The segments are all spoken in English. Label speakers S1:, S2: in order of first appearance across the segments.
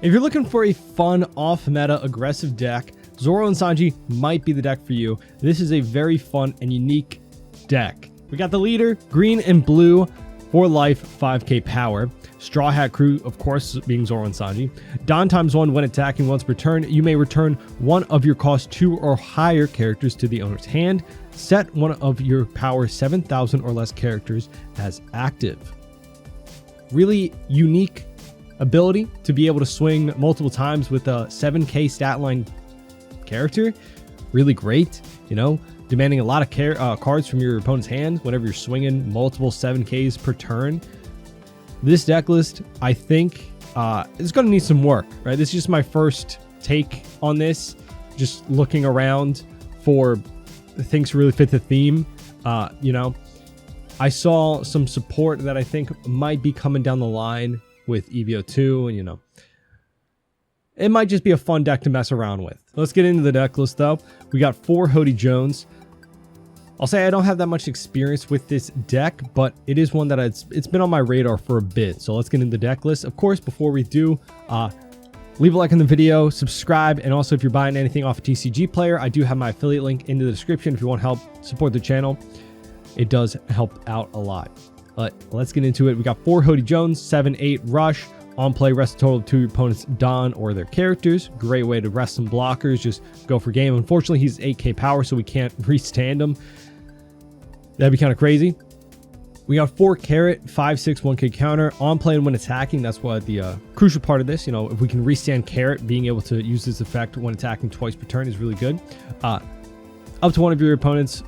S1: If you're looking for a fun, off-meta, aggressive deck, Zoro and Sanji might be the deck for you. This is a very fun and unique deck. We got the leader, green and blue, for life, 5k power. Straw Hat Crew, of course, being Zoro and Sanji. Don ×1 when attacking once per turn. You may return one of your cost 2 or higher characters to the owner's hand. Set one of your power 7,000 or less characters as active. Really unique ability to be able to swing multiple times with a 7k stat line character. Really great, you know, demanding a lot of cards from your opponent's hand whenever you're swinging multiple 7ks per turn. This deck list, I think, is going to need some work, right? This is just my first take on this, just looking around for things to really fit the theme. You know, I saw some support that I think might be coming down the line with EVO2, and you know, it might just be a fun deck to mess around with. Let's get into the deck list though. We got 4 Hody Jones. I'll say I don't have that much experience with this deck, but it is one that it's been on my radar for a bit. So let's get into the deck list. Of course, before we do, leave a like on the video, subscribe, and also if you're buying anything off a TCG player, I do have my affiliate link in the description if you want to help support the channel. It does help out a lot. But let's get into it. We got 4 Hody Jones, 7/8 rush. On play, rest a total of 2 of your opponent's Don or their characters. Great way to rest some blockers. Just go for game. Unfortunately, he's 8k power, so we can't restand him. That'd be kind of crazy. We got 4 Carrot, 5/6 1k counter. On play and when attacking, that's what the crucial part of this. You know, if we can restand Carrot, being able to use this effect when attacking twice per turn is really good. Up to one of your opponents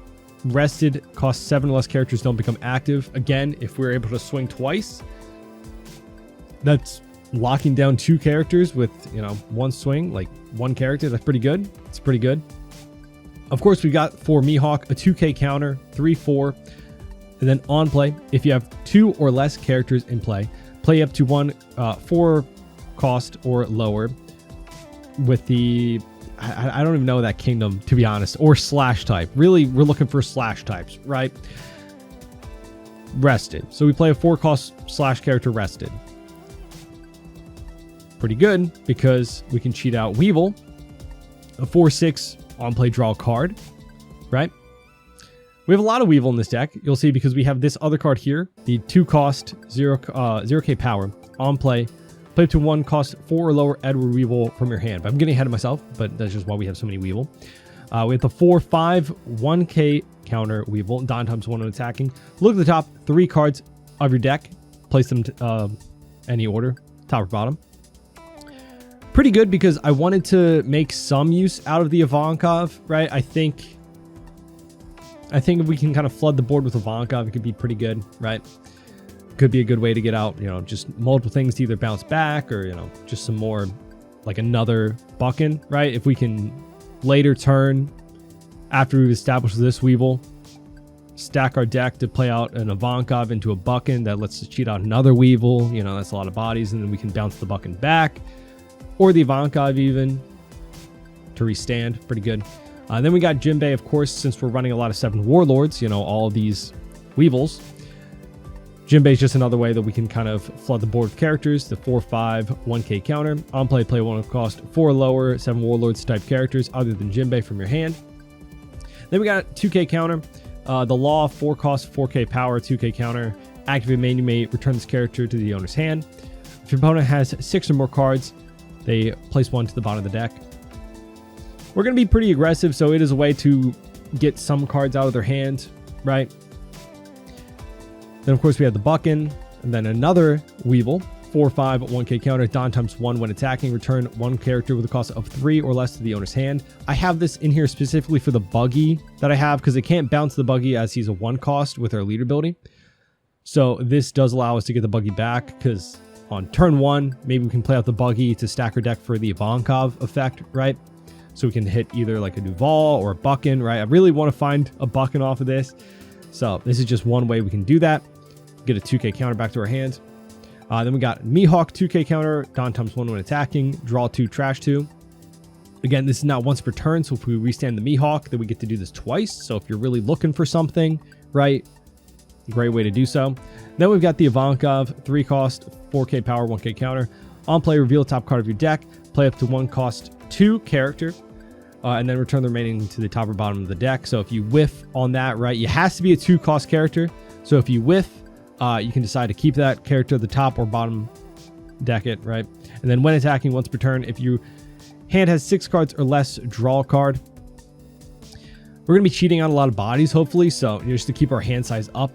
S1: rested, cost 7 or less characters don't become active. Again, if we're able to swing twice, that's locking down 2 characters with, you know, 1 swing, like 1 character. That's pretty good. It's pretty good. Of course, we got 4 Mihawk, a 2k counter, 3/4. And then on play, if you have 2 or less characters in play, play up to 1 4 cost or lower with the, I don't even know that kingdom, to be honest, or slash type. Really, we're looking for slash types, right? Rested. So we play a 4 cost slash character rested. Pretty good because we can cheat out Weevil. A 4/6 on play, draw a card, right? We have a lot of Weevil in this deck. You'll see because we have this other card here, the 2 cost 0k power on play. Play up to 1 cost 4 or lower Edward Weevil from your hand. But I'm getting ahead of myself, but that's just why we have so many Weevil. We have the 4/5 1k counter Weevil, Don ×1 when attacking. Look at the top 3 cards of your deck. Place them any order, top or bottom. Pretty good because I wanted to make some use out of the Ivankov, right? I think if we can kind of flood the board with Ivankov, it could be pretty good, right? Could be a good way to get out, you know, just multiple things to either bounce back or, you know, just some more, like another Buckin, right? If we can later turn, after we've established this Weevil, stack our deck to play out an Ivankov into a Buckin that lets us cheat out another Weevil, you know, that's a lot of bodies, and then we can bounce the Buckin back. Or the Ivankov even to restand. Pretty good. Then we got Jinbei, of course, since we're running a lot of 7 Warlords, you know, all of these Weevils. Jinbei is just another way that we can kind of flood the board with characters. The 4/5 1k counter. On play, play 1 of cost 4 or lower 7 Warlords type characters other than Jinbei from your hand. Then we got 2k counter. The Law, 4 cost 4k power, 2k counter. Activate main, you may return this character to the owner's hand. If your opponent has 6 or more cards, they place 1 to the bottom of the deck. We're going to be pretty aggressive, so it is a way to get some cards out of their hand, right? Then, of course, we have the Buckin, and then another Weevil, 4/5 1k counter, Don ×1 when attacking. Return 1 character with a cost of 3 or less to the owner's hand. I have this in here specifically for the Buggy that I have because it can't bounce the Buggy as he's a 1 cost with our leader ability. So this does allow us to get the Buggy back because on turn 1, maybe we can play out the Buggy to stack our deck for the Ivankov effect, right? So we can hit either like a Duval or a Buckin, right? I really want to find a Buckin off of this. So this is just one way we can do that. Get a 2k counter back to our hand. Then we got Mihawk, 2k counter, Don ×1 when attacking, draw 2, trash 2. Again, this is not once per turn, so if we restand the Mihawk, then we get to do this twice. So if you're really looking for something, right, great way to do so. Then we've got the Ivankov, 3 cost, 4k power, 1k counter. On play, reveal the top card of your deck. Play up to 1 cost 2 character. And then return the remaining to the top or bottom of the deck. So if you whiff on that, right, it has to be a 2 cost character. So if you whiff, you can decide to keep that character at the top or bottom deck it, right? And then when attacking once per turn, if your hand has 6 cards or less, draw a card. We're going to be cheating on a lot of bodies, hopefully. So just to keep our hand size up,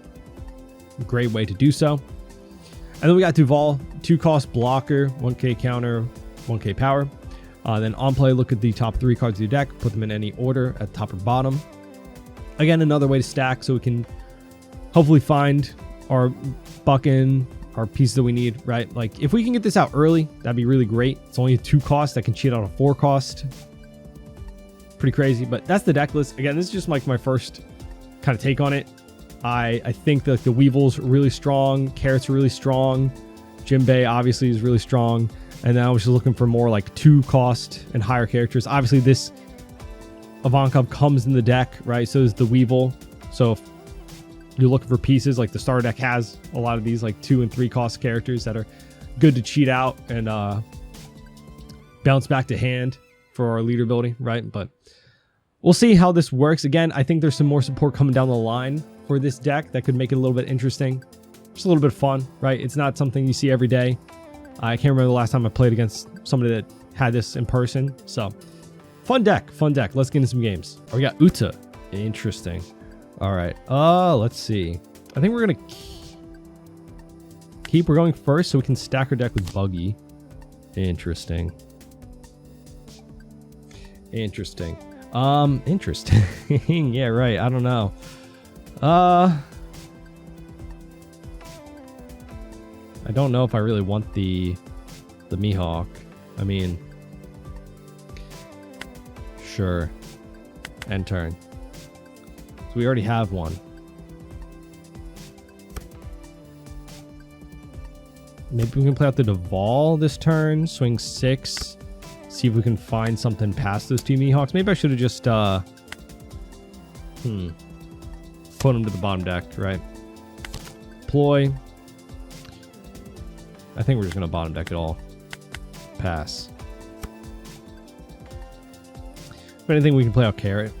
S1: great way to do so. And then we got Duval, 2 cost blocker, 1k counter, 1k power. Then on play, look at the top 3 cards of your deck, put them in any order at top or bottom. Again, another way to stack so we can hopefully find our bucking, our pieces that we need, right? Like if we can get this out early, that'd be really great. It's only a 2 cost that can cheat out a 4 cost. Pretty crazy, but that's the deck list. Again, this is just like my first kind of take on it. I think that the Weevil's really strong, Carrot's really strong, Jinbei obviously is really strong. And then I was just looking for more like 2 cost and higher characters. Obviously, this Ivankov comes in the deck, right? So is the Weevil. So if you're looking for pieces, like the starter deck has a lot of these like 2 and 3 cost characters that are good to cheat out and bounce back to hand for our leader ability, right? But we'll see how this works. Again, I think there's some more support coming down the line for this deck that could make it a little bit interesting. Just a little bit of fun, right? It's not something you see every day. I can't remember the last time I played against somebody that had this in person. So, fun deck, fun deck. Let's get into some games. Oh, we got Uta. Interesting. All right. Let's see. I think we're going to keep. We're going first so we can stack our deck with Buggy. Interesting. Interesting. Interesting. Yeah, right. I don't know. I don't know if I really want the Mihawk. I mean, sure. End turn. So we already have one. Maybe we can play out the Duval this turn. Swing 6. See if we can find something past those 2 Mihawks. Maybe I should have just put them to the bottom deck, right? Ploy. I think we're just going to bottom deck it all. Pass. If anything, we can play out Carrot.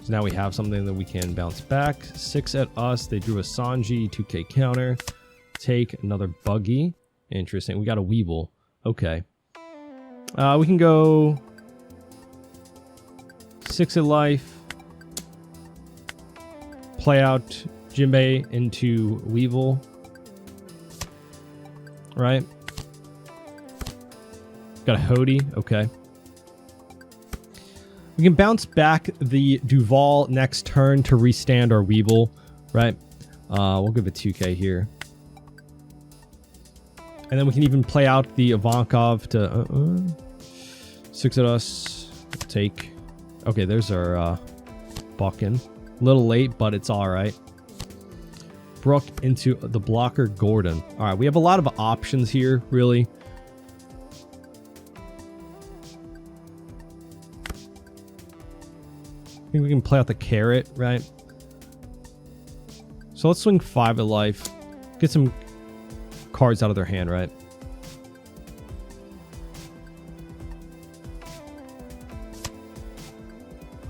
S1: So now we have something that we can bounce back. 6 at us. They drew a Sanji, 2k counter. Take another Buggy. Interesting. We got a Weevil. Okay. We can go 6 at life. Play out Jinbei into Weevil. Right? Got a Hody. Okay. We can bounce back the Duval next turn to restand our Weevil. Right? We'll give it 2k here. And then we can even play out the Ivankov to 6 at us. Take. Okay, there's our Buckin. A little late, but it's all right. Brook into the blocker Gordon. All right, we have a lot of options here, really. I think we can play out the Carrot, right? So let's swing 5 at life. Get some cards out of their hand, right?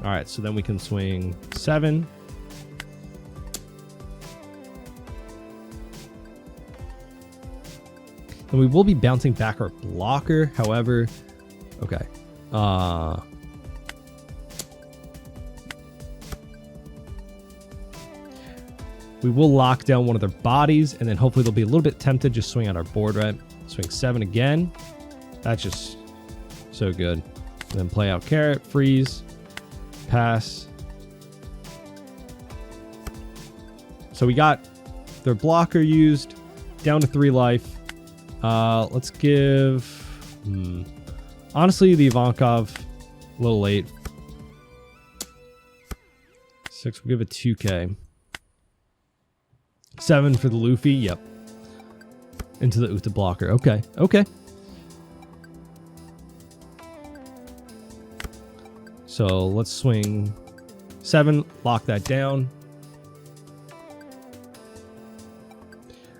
S1: All right, so then we can swing 7. And we will be bouncing back our blocker. However, okay. We will lock down one of their bodies, and then hopefully they'll be a little bit tempted. Just swing on our board, right? Swing 7 again. That's just so good. And then play out Carrot, freeze, pass. So we got their blocker used, down to 3 life. Let's give... honestly, the Ivankov, a little late. 6, we'll give it 2k. 7 for the Luffy, yep. Into the Uta blocker, okay, okay. So let's swing 7, lock that down.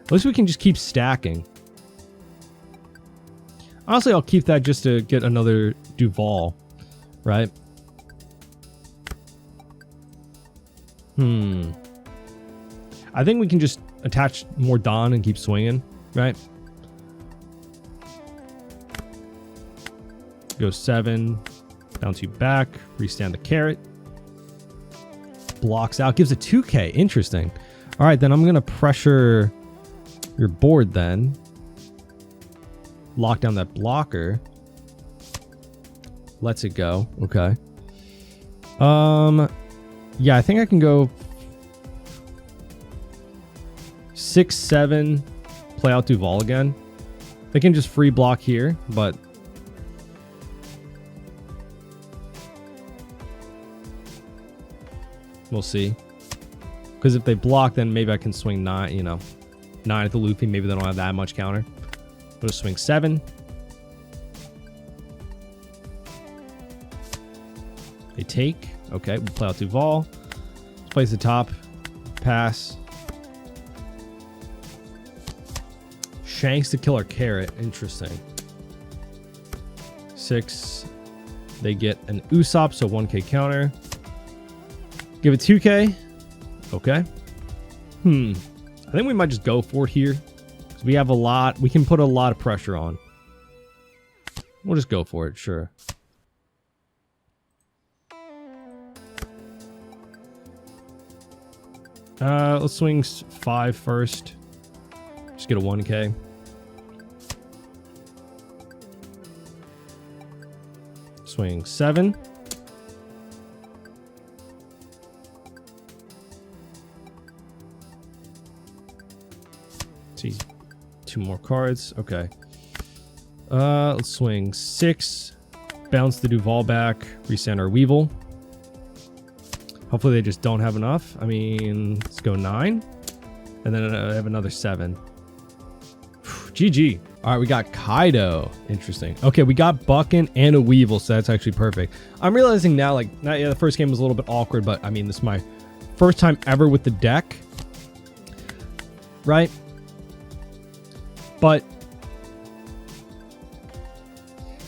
S1: At least we can just keep stacking. Honestly, I'll keep that just to get another Duval, right? I think we can just attach more Don and keep swinging, right? Go 7, down 2 back, restand the carrot. Blocks out, gives a 2k, interesting. All right, then I'm gonna pressure your board then. Lock down that blocker. Lets it go, okay. Yeah, I think I can go 6, 7, play out Duval again. They can just free block here, but we'll see. Because if they block, then maybe I can swing 9, you know, 9 at the Luffy. Maybe they don't have that much counter. We'll just swing 7. They take. Okay, we'll play out Duval. Let's place the top. Pass. Shanks to kill our carrot. Interesting. 6. They get an Usopp, so 1k counter. Give it 2k. Okay. I think we might just go for it here. Because we have a lot. We can put a lot of pressure on. We'll just go for it, sure. Let's swing 5 first. Just get a 1k. Swing 7. See, 2 more cards. Okay. Let's swing 6. Bounce the Duval back. Resend our Weevil. Hopefully they just don't have enough. I mean, let's go 9. And then I have another 7. GG. All right, we got Kaido. Interesting. Okay, we got Buckin and a Weevil, so that's actually perfect. I'm realizing now, like, yeah, the first game was a little bit awkward, but I mean, this is my first time ever with the deck. Right? But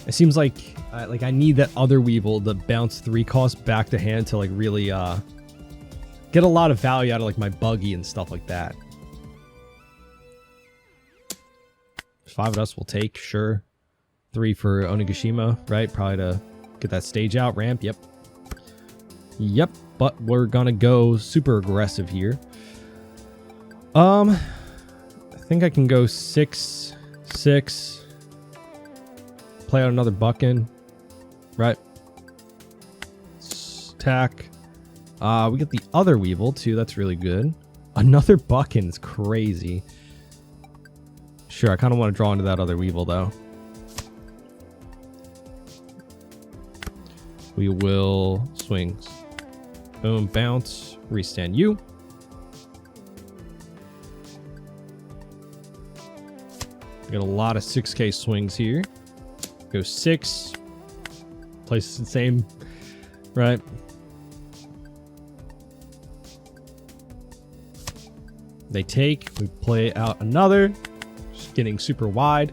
S1: it seems like I need that other Weevil to bounce 3 cost back to hand to like really get a lot of value out of like my buggy and stuff like that. 5 of us will take, sure. 3 for Onigashima, right? Probably to get that stage out, ramp, yep. Yep, but we're gonna go super aggressive here. I think I can go 6, 6. Play out another Buckin. Right. Attack. We get the other Weevil too. That's really good. Another Buckin is crazy. Sure, I kind of want to draw into that other Weevil though. We will swing. Boom, bounce. Restand you. We got a lot of 6k swings here. Go 6. Place the same, right? They take. We play out another. Just getting super wide.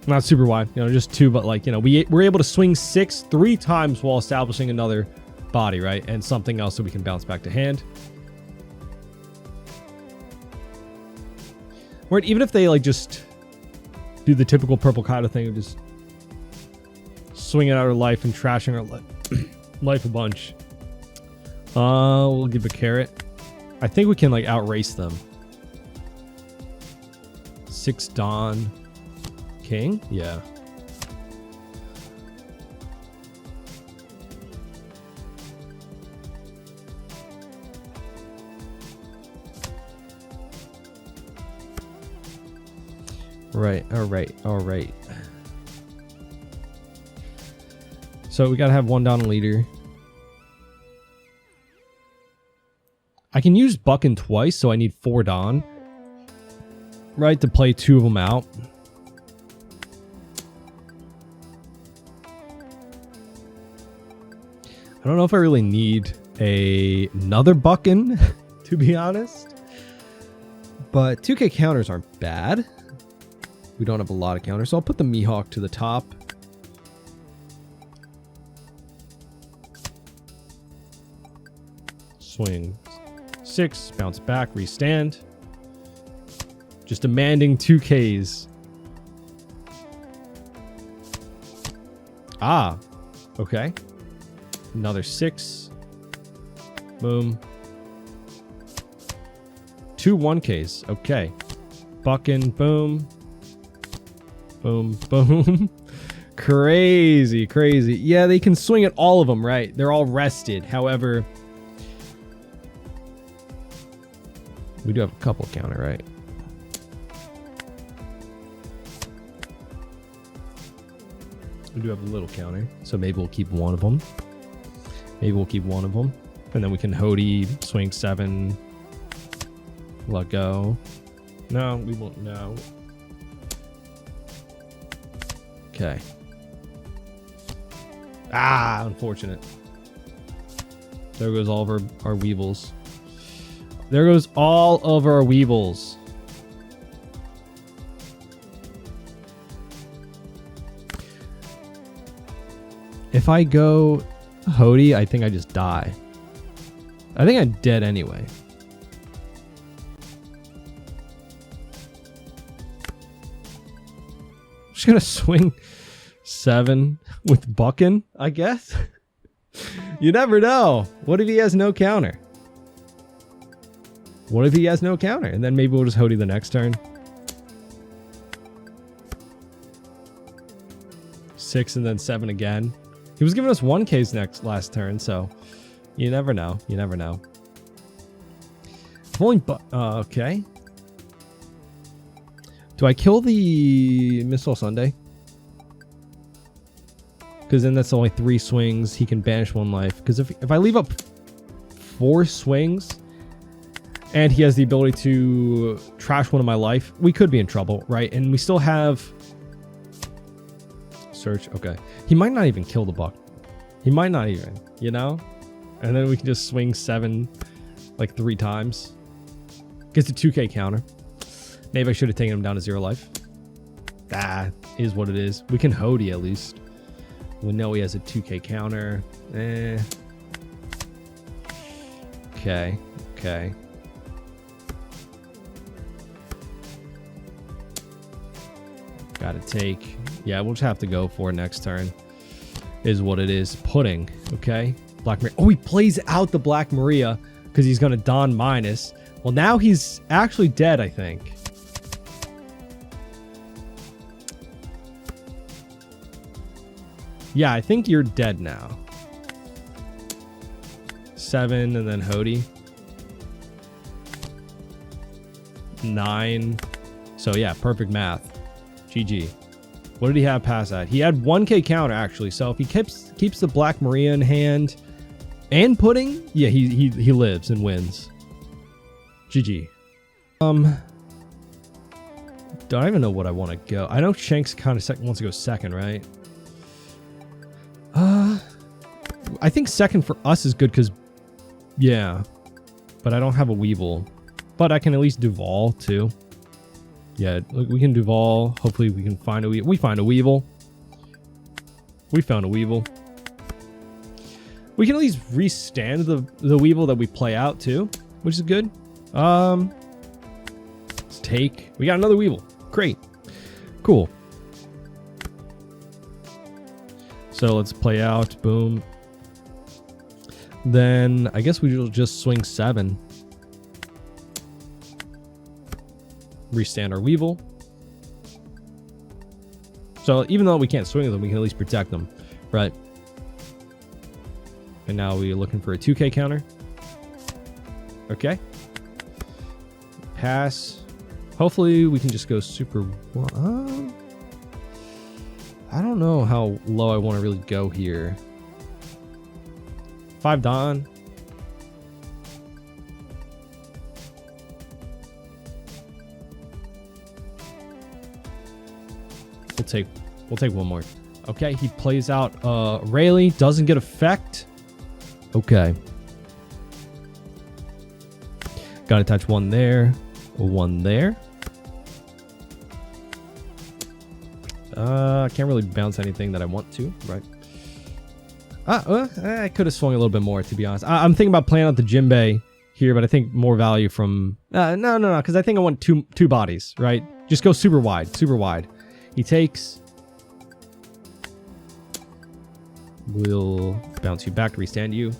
S1: Not super wide, you know, just 2, but like, you know, we're able to swing 6 3 times while establishing another body, right? And something else so we can bounce back to hand. Or even if they like just do the typical purple Kaido thing of just swinging out our life and trashing our life a bunch. We'll give a carrot. I think we can like outrace them. 6 Don King? Yeah. Right, alright. So we gotta have 1 down leader. I can use Buckin twice, so I need 4 Don. Right, to play 2 of them out. I don't know if I really need another Buckin, to be honest. But 2k counters aren't bad. We don't have a lot of counters, so I'll put the Mihawk to the top. Swing 6, bounce back, restand. Just demanding 2Ks. Ah, okay. Another 6. Boom. 2 1Ks. Okay. Bucking. Boom. Boom. Boom. Crazy. Crazy. Yeah, they can swing at all of them, right? They're all rested. However, we do have a couple counter, right? We do have a little counter. So maybe we'll keep one of them. Maybe we'll keep one of them. And then we can Hody, swing 7, let go. No, we won't. No. Okay. Ah, unfortunate. There goes all of our Weevils. There goes all of our Weevils. If I go Hody, I think I just die. I think I'm dead anyway. I'm just gonna swing 7 with Buckin, I guess. You never know. What if he has no counter? What if he has no counter? And then maybe we'll just Hody the next turn. 6 and then 7 again. He was giving us 1Ks last turn, so you never know. You never know. Only okay. Do I kill the Missile Sunday? Because then that's only 3 swings. He can banish 1 life. Because if I leave up 4 swings and he has the ability to trash 1 of my life, we could be in trouble, right? And we still have search. Okay. He might not even kill the buck. He might not even, you know? And then we can just swing 7 like 3 times. Gets a 2k counter. Maybe I should have taken him down to 0 life. That is what it is. We can Hody at least. We know he has a 2k counter. Okay. Okay. Gotta take. Yeah, we'll just have to go for next turn. Is what it is. Pudding. Okay. Black Maria. Oh, he plays out the Black Maria because he's going to Don minus. Well, now he's actually dead, I think. Yeah, I think you're dead now. 7 and then Hody. 9. So yeah, perfect math. GG. What did he have past that? He had 1k counter actually. So if he keeps the Black Maria in hand and pudding, yeah, he lives and wins. GG. Don't even know what I want to go. I know Shanks kind of wants to go second, right? I think second for us is good because, yeah, but I don't have a Weevil. But I can at least Duval too. Yeah, we can Duval. Hopefully we can find a Weevil. We find a Weevil. We found a Weevil. We can at least restand the Weevil that we play out too, which is good. Let's take. We got another Weevil. Great. Cool. So let's play out. Boom. Then I guess we will just swing 7. Restand our Weevil. So even though we can't swing them, we can at least protect them. Right. And now we're looking for a 2k counter. Okay. Pass. Hopefully we can just go super... I don't know how low I want to really go here. 5 Don. We'll take one more. Okay, he plays out Rayleigh, doesn't get effect. Okay. Gotta touch 1 there. One there. I can't really bounce anything that I want to, right? I could have swung a little bit more, to be honest. I'm thinking about playing out the Jinbei here, but I think more value from... No, because I think I want two bodies, right? Just go super wide, super wide. He takes... We'll bounce you back to restand you.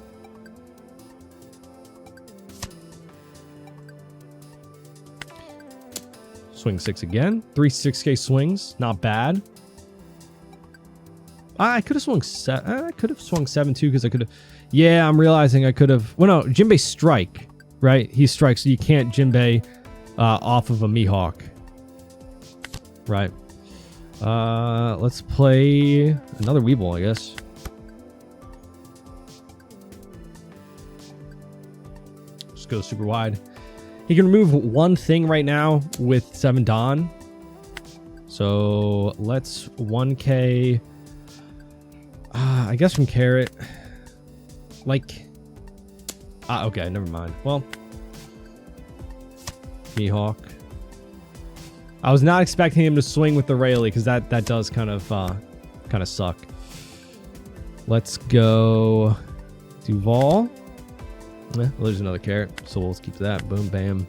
S1: Swing 6 again. 3 6K swings. Not bad. I could have swung 7. I could have swung 7 too, because I could have... Yeah, I'm realizing I could have... Well, no, Jinbei strike, right? He strikes, so you can't Jinbei off of a Mihawk. Right. Let's play another Weeble, I guess. Just go super wide. He can remove one thing right now with 7 Dawn. So let's 1K. I guess from Carrot. Like. Okay, never mind. Well. Mihawk. I was not expecting him to swing with the Rayleigh, because that does kind of suck. Let's go Duval. Well, there's another Carrot, so we'll keep that. Boom, bam.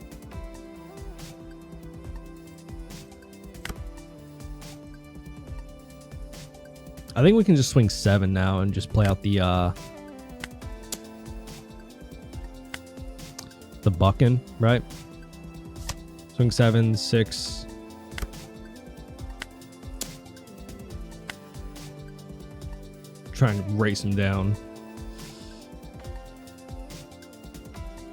S1: I think we can just swing 7 now and just play out the bucking, right? Swing 7, 6. Trying to race him down.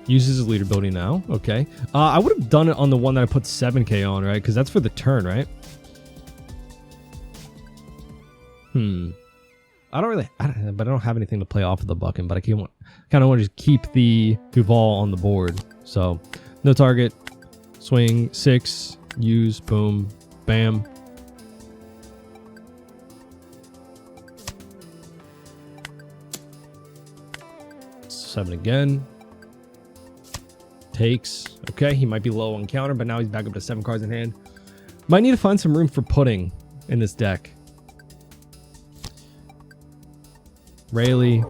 S1: Uses his leader ability now. Okay. I would have done it on the one that I put 7K on, right? Because that's for the turn, right? I don't have anything to play off of the bucking, but I kind of want to just keep the Duval on the board. So, no target. Swing 6. Use. Boom. Bam. Seven again. Takes. Okay, he might be low on counter, but now he's back up to 7 cards in hand. Might need to find some room for pudding in this deck. Rayleigh.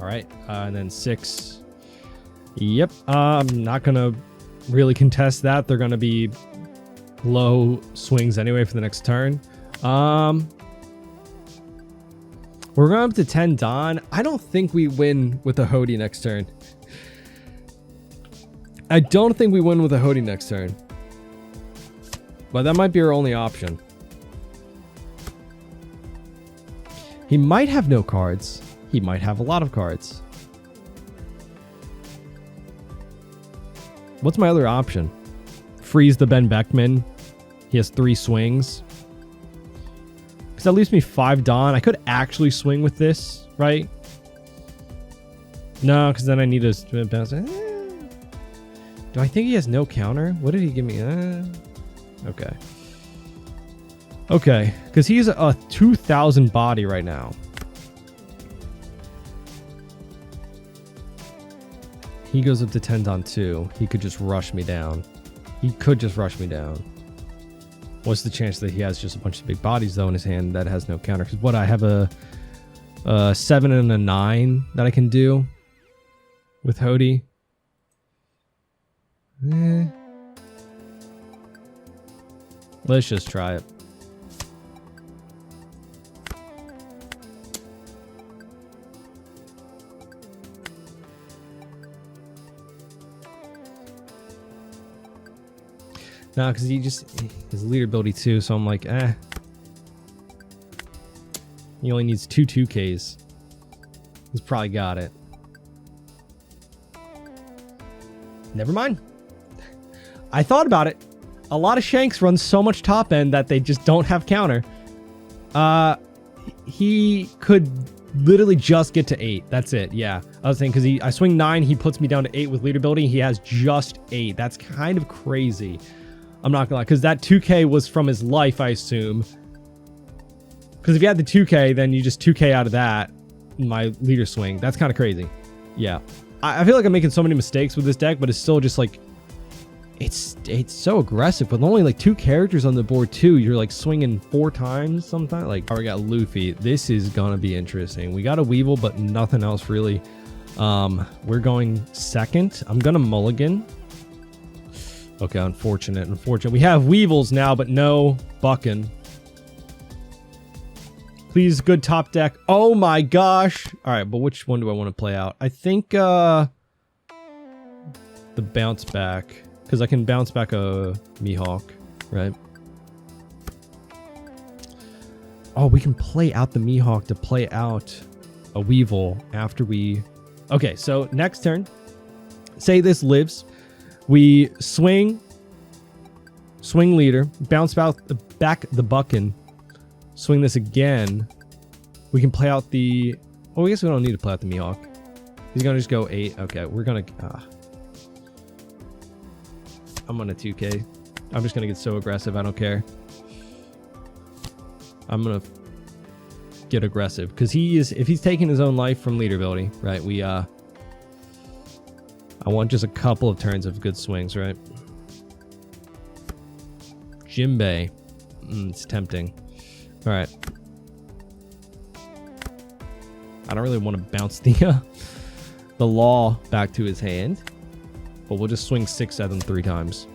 S1: Alright, and then 6. Yep, I'm not going to really contest that. They're going to be low swings anyway for the next turn. We're going up to 10 Dawn. I don't think we win with a Hody next turn. I don't think we win with a Hody next turn. But that might be our only option. He might have no cards. He might have a lot of cards. What's my other option? Freeze the Ben Beckman. He has 3 swings. Because that leaves me 5 Dawn. I could actually swing with this, right? No, because then I need to bounce. Do I think he has no counter? What did he give me? Okay. Okay, because he's a 2,000 body right now. He goes up to 10 Dawn 2. He could just rush me down. He could just rush me down. What's the chance that he has just a bunch of big bodies, though, in his hand that has no counter? Because what, I have a 7 and a 9 that I can do with Hody. Let's just try it. No, because his leader ability too, so I'm like, He only needs 2 2Ks. He's probably got it. Never mind. I thought about it. A lot of Shanks run so much top end that they just don't have counter. He could literally just get to 8. That's it. Yeah. I was saying, because I swing 9, he puts me down to 8 with leader ability. He has just 8. That's kind of crazy. I'm not gonna lie, because that 2K was from his life, I assume. Because if you had the 2K, then you just 2K out of that in my leader swing. That's kind of crazy. Yeah. I feel like I'm making so many mistakes with this deck, but it's still just like... It's so aggressive with only like 2 characters on the board too. You're like swinging 4 times sometimes. Like, we got Luffy. This is gonna be interesting. We got a Weevil, but nothing else really. We're going second. I'm gonna mulligan. Okay, unfortunate. We have Weevils now, but no Bucking. Please, good top deck. Oh my gosh. All right, but which one do I want to play out? I think the bounce back. Because I can bounce back a Mihawk, right? Oh, we can play out the Mihawk to play out a Weevil after we... Okay, so next turn. Say this lives. We swing leader, bounce back the Bucking, swing this again. We can play out the... Oh, I guess we don't need to play out the Mihawk. He's going to just go 8. Okay, we're going to... I'm on a 2K. I'm just going to get so aggressive. I don't care. I'm going to get aggressive because if he's taking his own life from leader ability, right? I want just a couple of turns of good swings, right? Jinbei. It's tempting. All right. I don't really want to bounce the law back to his hand. But we'll just swing 6 at them 3 times.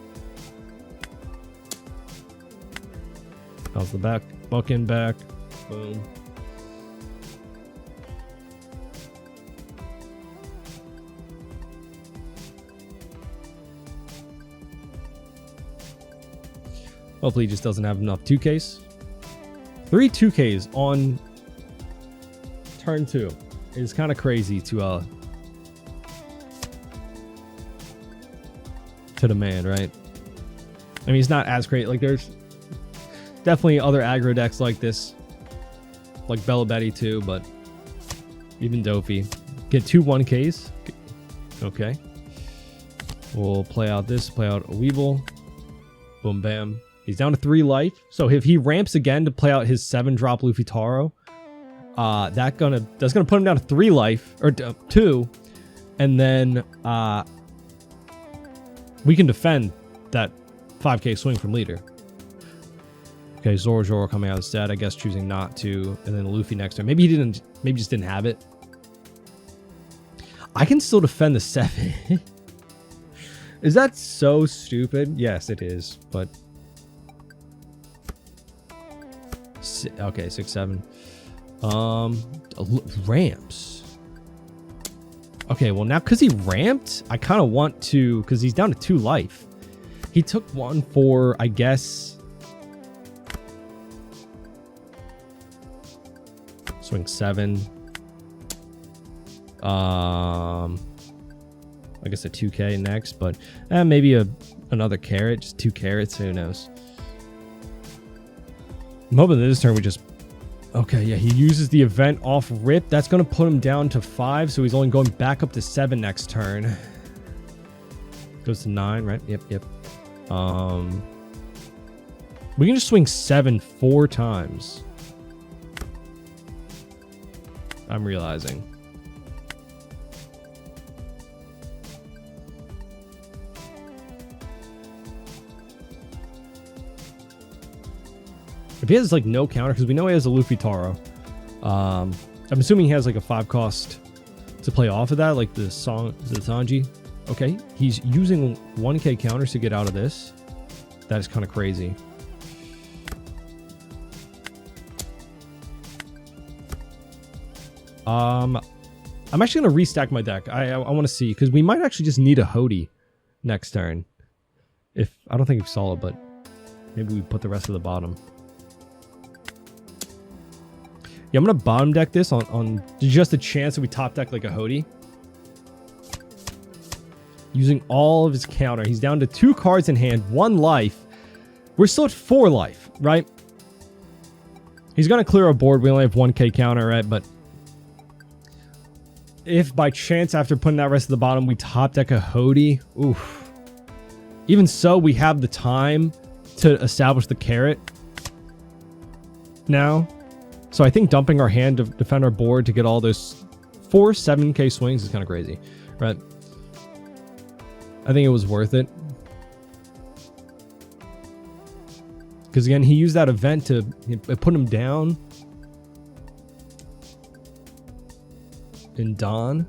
S1: Bounce the back. Bucking back. Boom. Hopefully he just doesn't have enough 2Ks. 3 2Ks on turn 2 is kind of crazy to demand, right? I mean, it's not as great. Like, there's definitely other aggro decks like this, like Bella Betty too, but even Dofi. Get 2 1Ks. Okay. We'll play out a Weevil. Boom, bam. He's down to 3 life. So if he ramps again to play out his 7-drop Luffy Taro, that's gonna put him down to 3 life, or 2, and then we can defend that 5K swing from leader. Okay, Zoro coming out instead. I guess choosing not to, and then Luffy next turn. Maybe just didn't have it. I can still defend the 7. Is that so stupid? Yes, it is. But okay, 6, 7. Ramps. Okay, well now because he ramped, I kind of want to, because he's down to 2 life. He took 1 for, I guess, swing 7. I guess a 2K next, but maybe another carrot, just 2 carrots, who knows. I'm hoping that this turn we just... Okay, yeah, he uses the event off rip. That's going to put him down to 5, so he's only going back up to 7 next turn. Goes to 9, right? Yep. We can just swing 7 4 times. I'm realizing. If he has like no counter, because we know he has a Luffy Taro. I'm assuming he has like a 5 cost to play off of that, like the Sanji. Okay, he's using 1K counters to get out of this. That is kind of crazy. I'm actually gonna restack my deck. I want to see, because we might actually just need a Hody next turn. If I don't think we saw it, but maybe we put the rest of the bottom. Yeah, I'm gonna bottom deck this on just a chance that we top deck like a Hody. Using all of his counter. He's down to 2 cards in hand, 1 life. We're still at 4 life, right? He's gonna clear our board. We only have 1K counter, right? But if by chance after putting that rest of the bottom we top deck a Hody, oof. Even so, we have the time to establish the carrot now. So I think dumping our hand to defend our board to get all those 4 7K swings is kind of crazy, right? I think it was worth it. Because again, he used that event to put him down. In Dawn.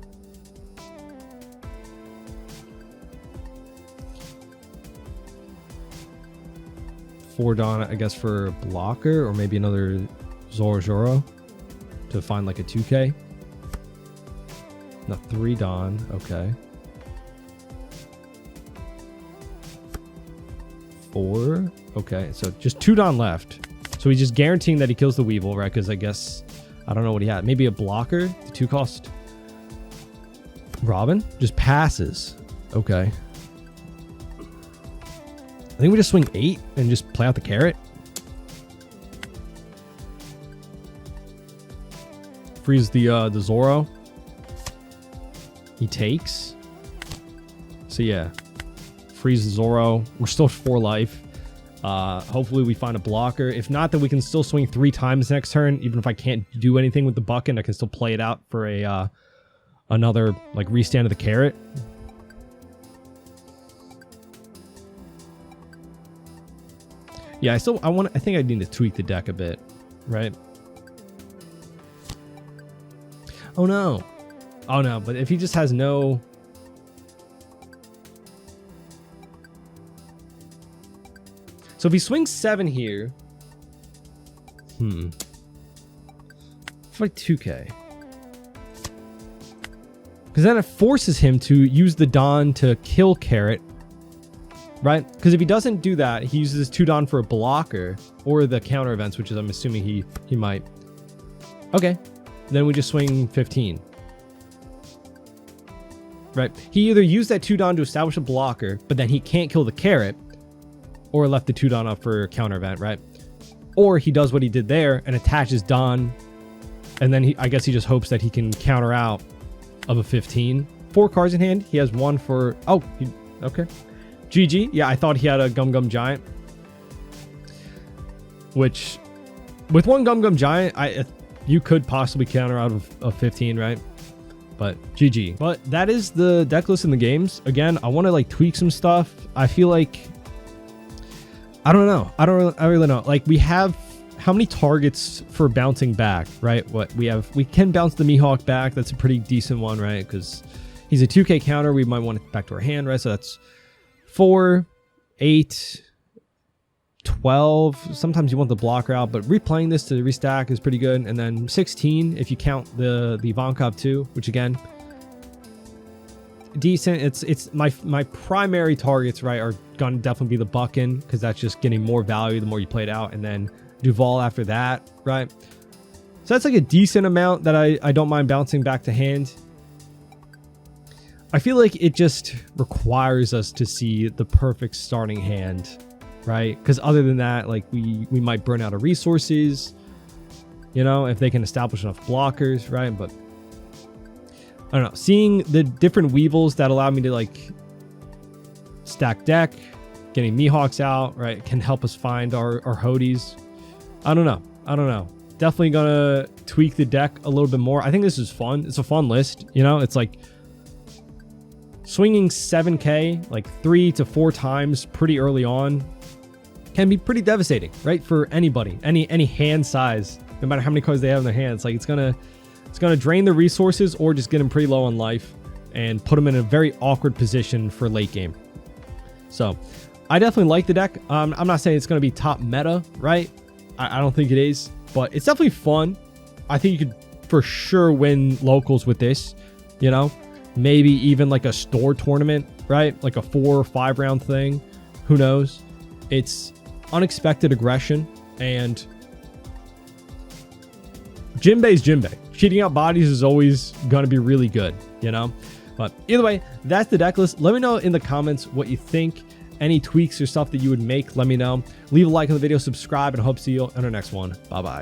S1: For Dawn, I guess, for blocker, or maybe another Zoro to find like a 2K. No, 3 Dawn. Okay. 4. Okay, so just 2 Dawn left. So he's just guaranteeing that he kills the Weevil, right? Because I guess, I don't know what he had. Maybe a blocker, the 2 cost. Robin just passes. Okay. I think we just swing 8 and just play out the carrot. Freeze the Zoro. He takes. So yeah. Freeze the Zoro. We're still 4 life. Hopefully we find a blocker. If not, then we can still swing 3 times next turn. Even if I can't do anything with the bucket, I can still play it out for a another like restand of the carrot. Yeah, I think I need to tweak the deck a bit, right? Oh no. Oh no, but if he just has no... So if he swings 7 here... It's like 2K. Because then it forces him to use the Dawn to kill carrot. Right? Because if he doesn't do that, he uses 2 Dawn for a blocker. Or the counter events, which is I'm assuming he might. Okay. Then we just swing 15. Right? He either used that 2 Dawn to establish a blocker, but then he can't kill the carrot. Or left the 2 Dawn up for a counter event, right? Or he does what he did there and attaches Dawn. And then I guess he just hopes that he can counter out of a 15. 4 cards in hand. He has 1 for... Oh, okay. GG. Yeah, I thought he had a Gum Gum Giant. Which, with 1 Gum Gum Giant, you could possibly counter out of 15, right? But GG. But that is the deck list in the games. Again, I want to like tweak some stuff. I feel like... I don't know. I really know. Like, we have how many targets for bouncing back, right? We can bounce the Mihawk back. That's a pretty decent one, right? Because he's a 2K counter. We might want it back to our hand, right? So that's 4, 8, 12. Sometimes you want the blocker out, but replaying this to restack is pretty good. And then 16 if you count the Ivankov too, which again, decent. It's my primary targets, right, are gonna definitely be the Buckin, because that's just getting more value the more you play it out, and then Duval after that, right? So that's like a decent amount that I don't mind bouncing back to hand. I feel like it just requires us to see the perfect starting hand, right? Because other than that, like we might burn out of resources, you know, if they can establish enough blockers, right? But I don't know, seeing the different Weevils that allow me to like stack deck, getting Mihawks out, right, can help us find our Hodies. I don't know. Definitely gonna tweak the deck a little bit more. I think this is fun. It's a fun list, you know. It's like swinging 7K like 3 to 4 times pretty early on can be pretty devastating, right? For anybody, any hand size, no matter how many cards they have in their hands. Like it's gonna drain the resources or just get them pretty low on life and put them in a very awkward position for late game. So I definitely like the deck. I'm not saying it's going to be top meta, right? I don't think it is, but it's definitely fun. I think you could for sure win locals with this, you know, maybe even like a store tournament, right? Like a 4 or 5 round thing. Who knows? It's unexpected aggression, and Jinbei's Jinbei. Cheating out bodies is always going to be really good, you know? But either way, that's the deck list. Let me know in the comments what you think. Any tweaks or stuff that you would make, let me know. Leave a like on the video, subscribe, and I hope to see you on our next one. Bye-bye.